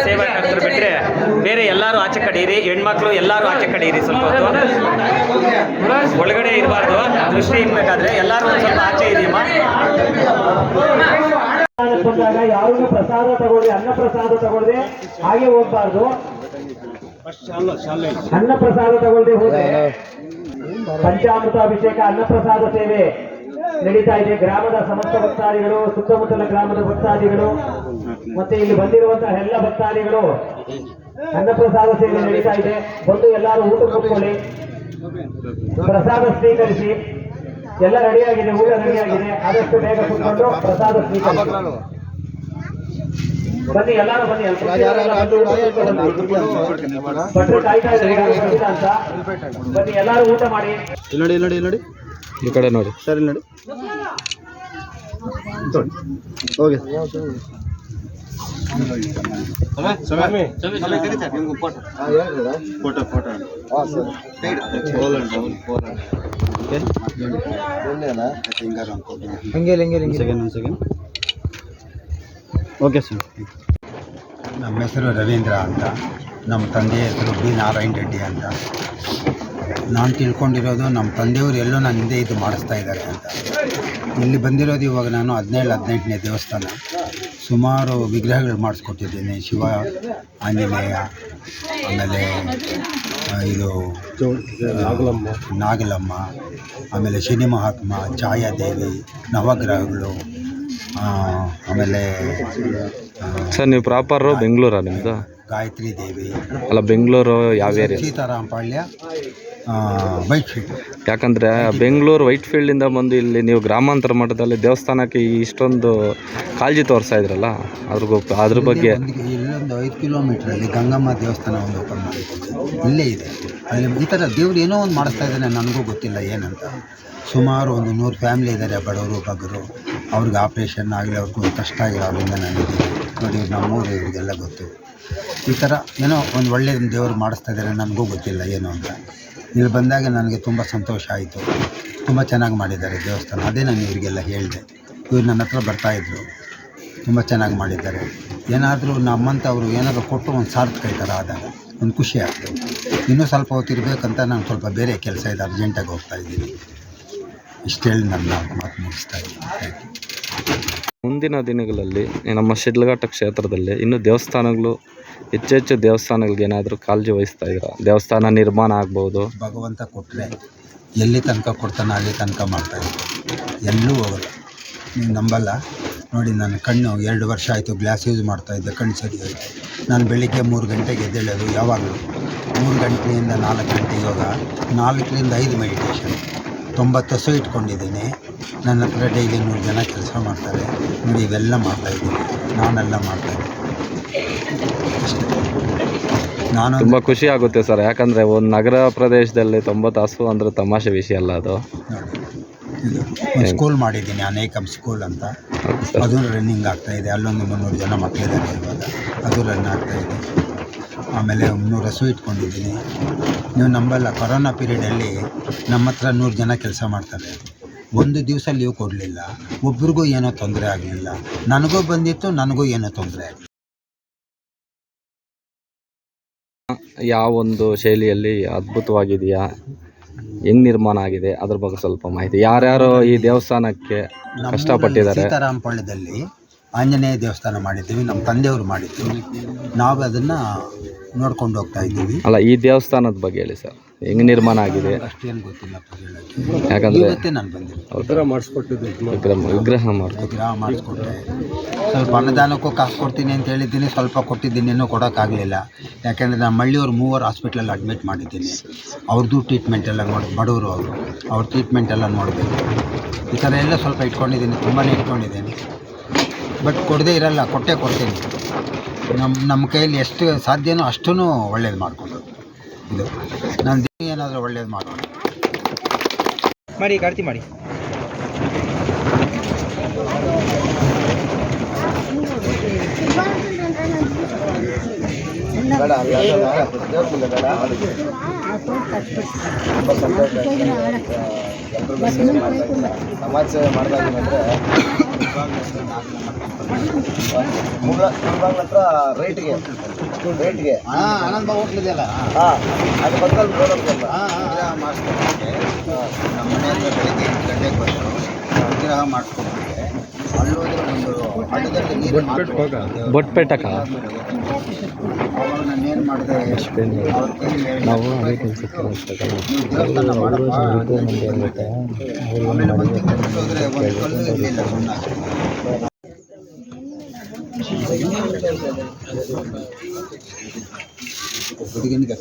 ಸೇವಾ ಡಾಕ್ಟರ್ ಬಿಟ್ಟರೆ ಬೇರೆ ಎಲ್ಲರೂ ಆಚೆ ಕಡೀರಿ, ಹೆಣ್ಮಕ್ಳು ಎಲ್ಲರೂ ಆಚೆ ಕಡೀರಿ. ಸ್ವಲ್ಪ ಹೊತ್ತು ಒಳಗಡೆ ಇರಬಾರ್ದು, ದೃಷ್ಟಿ ಇರಬೇಕಾದ್ರೆ ಎಲ್ಲರೂ ಒಂದು ಸ್ವಲ್ಪ ಆಚೆ ಇದೆಯಮ್ಮ. ಬಂದಾಗ ಯಾರಿಗೂ ಪ್ರಸಾದ ತಗೊಳ್ಳಿ, ಅನ್ನ ಪ್ರಸಾದ ತಗೊಳ್ದೆ ಹಾಗೆ ಹೋಗ್ಬಾರ್ದು. ಅನ್ನ ಪ್ರಸಾದ ತಗೊಳ್ದೆ ಹೋದ್ರೆ ಪಂಚಾಮೃತ ಅಭಿಷೇಕ, ಅನ್ನ ಪ್ರಸಾದ ಸೇವೆ ನಡೀತಾ ಇದೆ. ಗ್ರಾಮದ ಸಮಸ್ತ ಭಕ್ತಾದಿಗಳು, ಸುತ್ತಮುತ್ತಲ ಗ್ರಾಮದ ಭಕ್ತಾದಿಗಳು ಮತ್ತೆ ಇಲ್ಲಿ ಬಂದಿರುವಂತಹ ಎಲ್ಲ ಭಕ್ತಾದಿಗಳು ಅನ್ನ ಪ್ರಸಾದ ಸೇವೆ ನಡೀತಾ ಇದೆ. ಬಂದು ಎಲ್ಲರೂ ಊಟ ಕೂತ್ಕೊಳ್ಳಿ, ಪ್ರಸಾದ ಸ್ವೀಕರಿಸಿ. ಎಲ್ಲ ರೆಡಿಯಾಗಿದೆ, ಊಟ ರೆಡಿಯಾಗಿದೆ. ಆದಷ್ಟು ಬೇಗ ಕೂತ್ಕೊಂಡು ಪ್ರಸಾದ ಸ್ವೀಕರಿಸಿ. ಬನ್ನಿ, ಎಲ್ಲರೂ ಬನ್ನಿ. ಭಟ್ರು ಕಾಯ್ತಾ ಇದ್ದಾರೆ ಅಂತ. ಬನ್ನಿ, ಎಲ್ಲರೂ ಊಟ ಮಾಡಿ. ನೋಡಿ ನೋಡಿ ನೋಡಿ, ಈ ಕಡೆ ನೋಡಿ ಸರಿ ನೋಡಿ. Okay okay sir. ನಮ್ಮ ಹೆಸರು ರವೀಂದ್ರ ಅಂತ, ನಮ್ಮ ತಂದೆ ಹೆಸರು ಬಿ ನಾರಾಯಣ ರೆಡ್ಡಿ ಅಂತ. ನಾನು ತಿಳ್ಕೊಂಡಿರೋದು ನಮ್ಮ ತಂದೆಯವರು ಎಲ್ಲೋ ನನ್ನ ಹಿಂದೆ ಇದು ಮಾಡಿಸ್ತಾ ಇದ್ದಾರೆ ಅಂತ. ಇಲ್ಲಿ ಬಂದಿರೋದು ಇವಾಗ ನಾನು 17-18ನೇ ದೇವಸ್ಥಾನ. ಸುಮಾರು ವಿಗ್ರಹಗಳು ಮಾಡಿಸ್ಕೊಟ್ಟಿದ್ದೀನಿ. ಶಿವ, ಆಂಜನೇಯ, ಆಮೇಲೆ ಇದು ನಾಗಲಮ್ಮ, ಆಮೇಲೆ ಶನಿ ಮಹಾತ್ಮ, ಛಾಯಾದೇವಿ, ನವಗ್ರಹಗಳು, ಆಮೇಲೆ ಸರ್ ನೀವು ಪ್ರಾಪರು ಬೆಂಗಳೂರಾ ನಿಮ್ಮದು? ಗಾಯತ್ರಿ ದೇವಿ ಅಲ್ಲ, ಬೆಂಗಳೂರು ಯಾವ ಏರಿಯಾ? ಸೀತಾರಾಮಪಾಳ್ಯ, white field. ಯಾಕಂದರೆ ಬೆಂಗಳೂರು ವೈಟ್ ಫೀಲ್ಡಿಂದ ಬಂದು ಇಲ್ಲಿ ನೀವು ಗ್ರಾಮಾಂತರ ಮಟ್ಟದಲ್ಲಿ ದೇವಸ್ಥಾನಕ್ಕೆ ಇಷ್ಟೊಂದು ಕಾಳಜಿ ತೋರಿಸ್ತಾ ಇದ್ರಲ್ಲ, ಅದ್ರ ಬಗ್ಗೆ. ಇಲ್ಲೊಂದು 5 ಕಿಲೋಮೀಟ್ರಲ್ಲಿ ಗಂಗಮ್ಮ ದೇವಸ್ಥಾನ ಒಂದು ಓಪನ್ ಮಾಡಿದ್ದೀವಿ, ಇಲ್ಲೇ ಇದೆ. ಅಲ್ಲಿ ಈ ಥರ ದೇವ್ರು ಏನೋ ಒಂದು ಮಾಡಿಸ್ತಾ ಇದ್ದಾನೆ, ನನಗೂ ಗೊತ್ತಿಲ್ಲ ಏನಂತ. ಸುಮಾರು ಒಂದು 100 ಫ್ಯಾಮಿಲಿ ಇದ್ದಾರೆ, ಬಡವರು ಬಗ್ಗರು. ಅವ್ರಿಗೆ ಆಪ್ರೇಷನ್ ಆಗಲಿ, ಅವ್ರಿಗೂ ಕಷ್ಟ ಆಗಿಲ್ಲ, ಅವರಿಂದ ನಾನಿದ್ದೀನಿ ನೋಡಿ. ನಮ್ಮೂರು ಇವರಿಗೆಲ್ಲ ಗೊತ್ತು. ಈ ಥರ ಏನೋ ಒಂದು ಒಳ್ಳೆಯ ದೇವರು ಮಾಡಿಸ್ತಾ ಇದ್ದಾರೆ, ನನಗೂ ಗೊತ್ತಿಲ್ಲ ಏನು ಅಂತ. ಇಲ್ಲಿ ಬಂದಾಗ ನನಗೆ ತುಂಬ ಸಂತೋಷ ಆಯಿತು. ತುಂಬ ಚೆನ್ನಾಗಿ ಮಾಡಿದ್ದಾರೆ ದೇವಸ್ಥಾನ. ಅದೇ ನಾನು ಇವರಿಗೆಲ್ಲ ಹೇಳಿದೆ. ಇವ್ರು ನನ್ನ ಹತ್ರ ಬರ್ತಾಯಿದ್ರು, ತುಂಬ ಚೆನ್ನಾಗಿ ಮಾಡಿದ್ದಾರೆ. ಏನಾದರೂ ನಮ್ಮಂಥವ್ರು ಏನಾದರೂ ಕೊಟ್ಟು ಒಂದು ಸಾರ್ಥಕ ಈ ಥರ ಆದಾಗ ಒಂದು ಖುಷಿ ಆಗ್ತದೆ. ಇನ್ನೂ ಸ್ವಲ್ಪ ಹೊತ್ತಿರಬೇಕಂತ ನಾನು ಸ್ವಲ್ಪ ಬೇರೆ ಕೆಲಸ ಇದೆ, ಅರ್ಜೆಂಟಾಗಿ ಹೋಗ್ತಾಯಿದ್ದೀನಿ. ಇಷ್ಟೇಳಿ ನನ್ನ ಮಾತು ಮುಗಿಸ್ತಾ ಇದ್ದೀನಿ. ಮುಂದಿನ ದಿನಗಳಲ್ಲಿ ನಮ್ಮ ಶಿಡ್ಲಘಟ್ಟ ಕ್ಷೇತ್ರದಲ್ಲಿ ಇನ್ನೂ ದೇವಸ್ಥಾನಗಳು ಹೆಚ್ಚೆಚ್ಚು ದೇವಸ್ಥಾನಗಳಿಗೆ ಏನಾದರೂ ಕಾಳಜಿ ವಹಿಸ್ತಾ ಇದ್ದೀರಾ? ದೇವಸ್ಥಾನ ನಿರ್ಮಾಣ ಆಗ್ಬೋದು. ಭಗವಂತ ಕೊಟ್ಟರೆ ಎಲ್ಲಿ ತನಕ ಕೊಡ್ತಾನೆ ಅಲ್ಲಿ ತನಕ ಮಾಡ್ತಾಯಿದ್ದೆ, ಎಲ್ಲೂ ಹೋಗಲ್ಲ. ನೀವು ನಂಬಲ್ಲ ನೋಡಿ, ನನ್ನ ಕಣ್ಣು 2 ವರ್ಷ ಆಯಿತು ಗ್ಲಾಸ್ ಯೂಸ್ ಮಾಡ್ತಾಯಿದ್ದೆ, ಕಣ್ಣು ಸರಿ ಆಯಿತು. ನಾನು ಬೆಳಿಗ್ಗೆ 3 ಗಂಟೆಗೆ ಎದ್ದೇಳೋದು, ಯಾವಾಗಲೂ 3 ಗಂಟೆಯಿಂದ 4 ಗಂಟೆ ಯೋಗ, 4ರಿಂದ 5 ಮೆಡಿಟೇಷನ್. 90 ಹಸು ಇಟ್ಕೊಂಡಿದ್ದೀನಿ. ನನ್ನ ಹತ್ರ ಡೈಲಿ 100 ಜನ ಕೆಲಸ ಮಾಡ್ತಾರೆ ನೋಡಿ. ಇವೆಲ್ಲ ಮಾಡ್ತಾಯಿದ್ದೀನಿ, ನಾನೆಲ್ಲ ಮಾಡ್ತಾಯಿದ್ದೀನಿ. ನಾನು ತುಂಬ ಖುಷಿ ಆಗುತ್ತೆ ಸರ್, ಯಾಕಂದರೆ ಒಂದು ನಗರ ಪ್ರದೇಶದಲ್ಲಿ 90 ಹಸು ಅಂದರೆ ತಮಾಷೆ ವಿಷಯ ಅಲ್ಲ ಅದು. ಇದು ಸ್ಕೂಲ್ ಮಾಡಿದ್ದೀನಿ, ಅನೇಕಂ ಸ್ಕೂಲ್ ಅಂತ. ಅದು ರನ್ನಿಂಗ್ ಆಗ್ತಾಯಿದೆ. ಅಲ್ಲೊಂದು 300 ಜನ ಮಕ್ಕಳಿದ್ದಾರೆ ಇವಾಗ, ಅದು ರನ್ ಆಗ್ತಾಯಿದೆ. ಆಮೇಲೆ 300 ಹಸು ಇಟ್ಕೊಂಡಿದ್ದೀನಿ. ನೀವು ನಂಬಲ್ಲ, ಕೊರೋನಾ ಪೀರಿಯಡಲ್ಲಿ ನಮ್ಮ ಹತ್ರ 100 ಜನ ಕೆಲಸ ಮಾಡ್ತಾರೆ. ಒಂದು ದಿವಸ ಲೀವ್ ಕೊಡಲಿಲ್ಲ, ಒಬ್ರಿಗೂ ಏನೋ ತೊಂದರೆ ಆಗಲಿಲ್ಲ. ನನಗೂ ಬಂದಿತ್ತು, ನನಗೂ ಏನೋ ತೊಂದರೆ ಆಗಲಿಲ್ಲ. ಯಾವೊಂದು ಶೈಲಿಯಲ್ಲಿ ಅದ್ಭುತವಾಗಿದೆಯಾ, ಹೆಂಗ್ ನಿರ್ಮಾಣ ಆಗಿದೆ ಅದ್ರ ಬಗ್ಗೆ ಸ್ವಲ್ಪ ಮಾಹಿತಿ. ಯಾರ್ಯಾರು ಈ ದೇವಸ್ಥಾನಕ್ಕೆ ಕಷ್ಟಪಟ್ಟಿದ್ದಾರೆ? ಸೀತಾರಾಮಪಾಳ್ಯದಲ್ಲಿ ಆಂಜನೇಯ ದೇವಸ್ಥಾನ ಮಾಡಿದ್ದೀವಿ, ನಮ್ಮ ತಂದೆಯವರು ಮಾಡಿದ್ದು. ನಾವು ಅದನ್ನು ನೋಡ್ಕೊಂಡು ಹೋಗ್ತಾ ಇದ್ದೀವಿ. ಅಲ್ಲ, ಈ ದೇವಸ್ಥಾನದ ಬಗ್ಗೆ ಹೇಳಿ ಸರ್, ಹೆಂಗೆ ನಿರ್ಮಾಣ ಆಗಿದೆ? ಅಷ್ಟೇನು ಗೊತ್ತಿಲ್ಲಪ್ಪ ಹೇಳೋಕ್ಕೆ. ಯಾಕಂದರೆ ನಾನು ಬಂದಿದ್ದೀನಿ, ವಿಗ್ರಹ ಮಾಡಿಸ್ಕೊಟ್ಟೆ. ಸ್ವಲ್ಪ ಅನ್ನದಾನಕ್ಕೂ ಕಾಸು ಕೊಡ್ತೀನಿ ಅಂತ ಹೇಳಿದ್ದೀನಿ, ಸ್ವಲ್ಪ ಕೊಟ್ಟಿದ್ದೀನಿ, ಇನ್ನೂ ಕೊಡೋಕ್ಕಾಗಲಿಲ್ಲ. ಯಾಕೆಂದರೆ ನಾನು ಮಳ್ಳಿಯವ್ರು 3 ಹಾಸ್ಪಿಟ್ಲಲ್ಲಿ ಅಡ್ಮಿಟ್ ಮಾಡಿದ್ದೀನಿ. ಅವ್ರದ್ದು ಟ್ರೀಟ್ಮೆಂಟ್ ಎಲ್ಲ ನೋಡಿ, ಬಡವರು ಅವರು, ಅವ್ರ ಟ್ರೀಟ್ಮೆಂಟ್ ಎಲ್ಲ ನೋಡಬೇಕು. ಈ ಥರ ಎಲ್ಲ ಸ್ವಲ್ಪ ಇಟ್ಕೊಂಡಿದ್ದೀನಿ, ತುಂಬಾ ಇಟ್ಕೊಂಡಿದ್ದೀನಿ. ಬಟ್ ಕೊಡದೇ ಇರಲ್ಲ, ಕೊಟ್ಟೇ ಕೊಡ್ತೀನಿ. ನಮ್ಮ ಕೈಯಲ್ಲಿ ಎಷ್ಟು ಸಾಧ್ಯನೋ ಅಷ್ಟೂ ಒಳ್ಳೇದು ಮಾಡಿಕೊಂಡು ಇದು ನನ್ನ ದೇವ್ರಿಗೆ ಏನಾದರೂ ಒಳ್ಳೇದು ಮಾಡೋಣ. ಮಾಡಿ ಕಾರ್ತಿ ಮಾಡಿ. ಸಮಾಜ ಸೇವೆ ಮಾಡಿದಾಗಂದ್ರೆ ಹತ್ರ ರೈಟ್ಗೆ ಆನಂದ ಬಾಬು ಹೋಟ್ಲಿದೆಯಲ್ಲ ಅದು ಬದಲು ನೋಡೋದಲ್ಲ ಮಾಡಿಸ್ಕೊಡ್ತಾರೆ. ನಮ್ಮ ಮನೆಯಿಂದ ಬೆಳಗ್ಗೆ 8 ಗಂಟೆಗೆ ಬಂದರು ವಿಗ್ರಹ ಮಾಡಿಸ್ಕೊಡ್ತಾರೆ. ಅಲ್ಲೋದ್ರೆ ಒಂದು ಹಳ್ಳದಲ್ಲಿ ನೀರು ಬೊಟ್ಪೇಟಕ ಅವಾಗ ನಾನೇನು ಮಾಡಿದೆ, ಅವ್ರ ಕೈಲಿ ದೇವಸ್ಥಾನ ಮಾಡಪ್ಪ ಆಮೇಲೆ ಬಂದು ಹೋದ್ರೆ ಒಂದು ಕಲ್ಲು ಇರಲಿಲ್ಲ ಸುಮ್ಮನೆ ಹುಡುಗನಿಗೆ